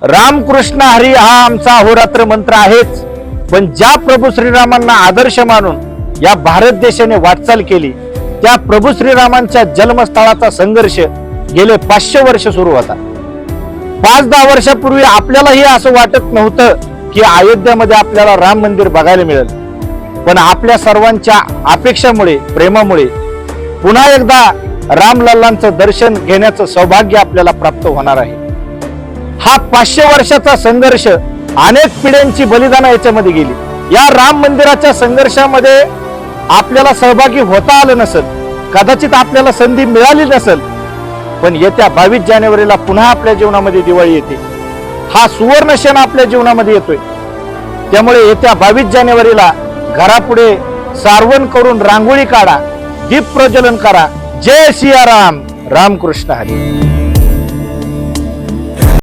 रामकृष्ण हरी हा आमचा अहोरात्र मंत्र आहेच, पण ज्या प्रभू श्रीरामांना आदर्श मानून या भारत देशाने वाटचाल केली त्या प्रभू श्रीरामांच्या जन्मस्थळाचा संघर्ष गेले 500 वर्ष सुरू होता. 5-10 वर्षापूर्वी आपल्यालाही असं वाटत नव्हतं की अयोध्यामध्ये आपल्याला राम मंदिर बघायला मिळेल, पण आपल्या सर्वांच्या अपेक्षामुळे प्रेमामुळे पुन्हा एकदा रामलल्लांचं दर्शन घेण्याचं सौभाग्य आपल्याला प्राप्त होणार आहे. हा 500 वर्षाचा संघर्ष अनेक पिढ्यांची बलिदान याच्यामध्ये गेली. या राम मंदिराच्या संघर्षामध्ये आपल्याला सहभागी होता आलं नसेल, कदाचित आपल्याला संधी मिळाली नसेल, पण येत्या 22 जानेवारीला पुन्हा आपल्या जीवनामध्ये दिवाळी येते. हा सुवर्ण क्षण आपल्या जीवनामध्ये येतोय. त्यामुळे येत्या 22 जानेवारीला घरापुढे सारवण करून रांगोळी काढा, दीप प्रज्वलन करा. जय सियाराम, रामकृष्ण हरी.